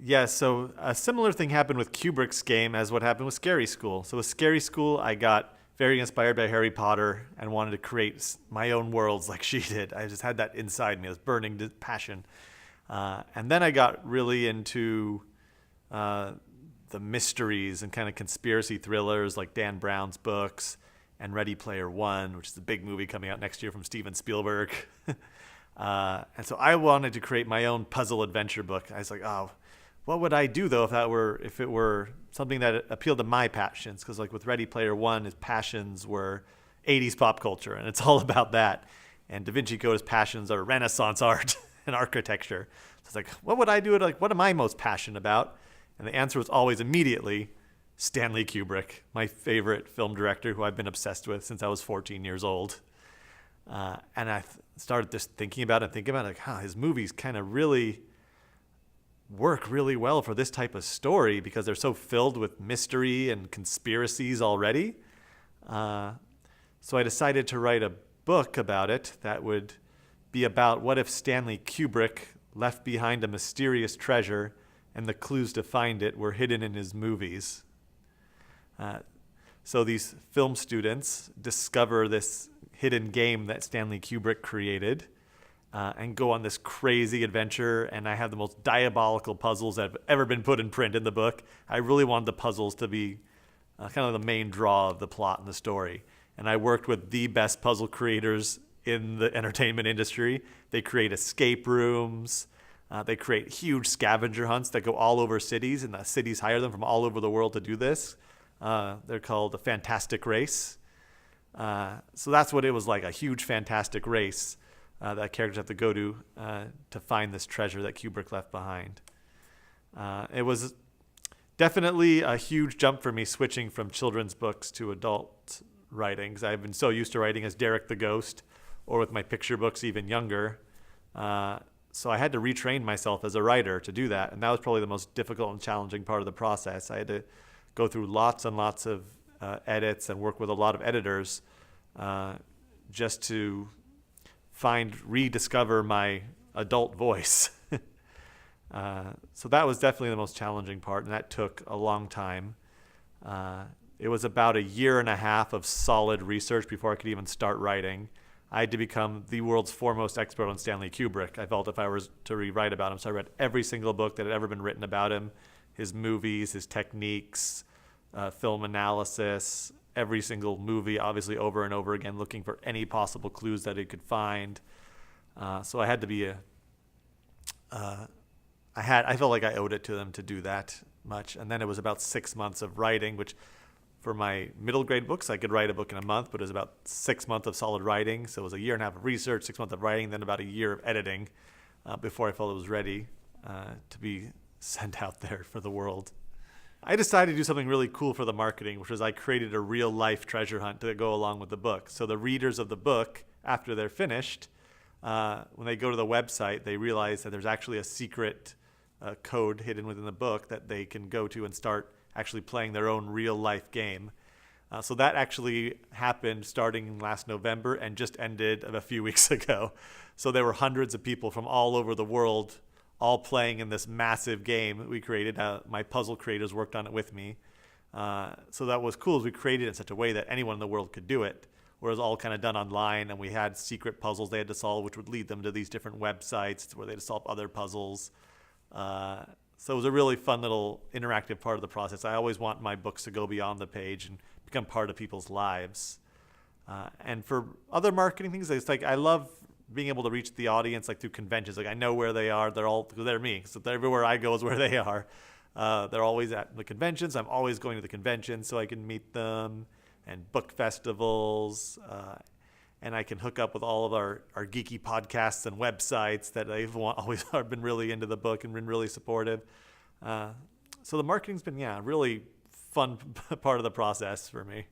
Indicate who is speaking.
Speaker 1: Yeah, so a similar thing happened with Kubrick's Game as what happened with Scary School. So with Scary School, I got very inspired by Harry Potter and wanted to create my own worlds like she did. I just had that inside me, this burning passion. And then I got really into the mysteries and kind of conspiracy thrillers like Dan Brown's books and Ready Player One, which is the big movie coming out next year from Steven Spielberg. And so I wanted to create my own puzzle adventure book. I was like, oh, what would I do though if it were something that appealed to my passions? Because like with Ready Player One, his passions were 80s pop culture, and it's all about that. And Da Vinci Code's passions are Renaissance art and architecture. So it's like, what would I do? Like, what am I most passionate about? And the answer was always immediately Stanley Kubrick, my favorite film director who I've been obsessed with since I was 14 years old. And I started just thinking about it, like, his movies kind of really work really well for this type of story because they're so filled with mystery and conspiracies already. So I decided to write a book about it that would be about what if Stanley Kubrick left behind a mysterious treasure and the clues to find it were hidden in his movies. So these film students discover this hidden game that Stanley Kubrick created and go on this crazy adventure. And I have the most diabolical puzzles that have ever been put in print in the book. I really wanted the puzzles to be kind of the main draw of the plot and the story. And I worked with the best puzzle creators in the entertainment industry. They create escape rooms. They create huge scavenger hunts that go all over cities, and the cities hire them from all over the world to do this. They're called the Fantastic Race. So that's what it was like, a huge fantastic race that characters have to go to find this treasure that Kubrick left behind. It was definitely a huge jump for me switching from children's books to adult writing, because I've been so used to writing as Derek the Ghost, or with my picture books even younger. So I had to retrain myself as a writer to do that, and that was probably the most difficult and challenging part of the process. I had to go through lots and lots of edits and work with a lot of editors just to rediscover my adult voice. So that was definitely the most challenging part, and that took a long time. It was about a year and a half of solid research before I could even start writing. I had to become the world's foremost expert on Stanley Kubrick, I felt, if I was to rewrite about him. So I read every single book that had ever been written about him, his movies, his techniques, film analysis, every single movie, obviously over and over again, looking for any possible clues that it could find. So I had to be I felt like I owed it to them to do that much. And then it was about 6 months of writing, which for my middle grade books, I could write a book in a month, but it was about 6 months of solid writing. So it was a year and a half of research, 6 months of writing, then about a year of editing before I felt it was ready to be sent out there for the world. I decided to do something really cool for the marketing, which was I created a real life treasure hunt to go along with the book. So the readers of the book, after they're finished, when they go to the website, they realize that there's actually a secret code hidden within the book that they can go to and start actually playing their own real life game. So that actually happened starting last November and just ended a few weeks ago. So there were hundreds of people from all over the world all playing in this massive game that we created. My puzzle creators worked on it with me. So that was cool, as we created it in such a way that anyone in the world could do it. Where it was all kind of done online, and we had secret puzzles they had to solve, which would lead them to these different websites where they had to solve other puzzles. So it was a really fun little interactive part of the process. I always want my books to go beyond the page and become part of people's lives. And for other marketing things, it's like I love being able to reach the audience like through conventions. Like I know where they are. They're me. So everywhere I go is where they are. They're always at the conventions. I'm always going to the conventions so I can meet them, and book festivals. And I can hook up with all of our geeky podcasts and websites that they've always been really into the book and been really supportive. So the marketing's been, really fun part of the process for me.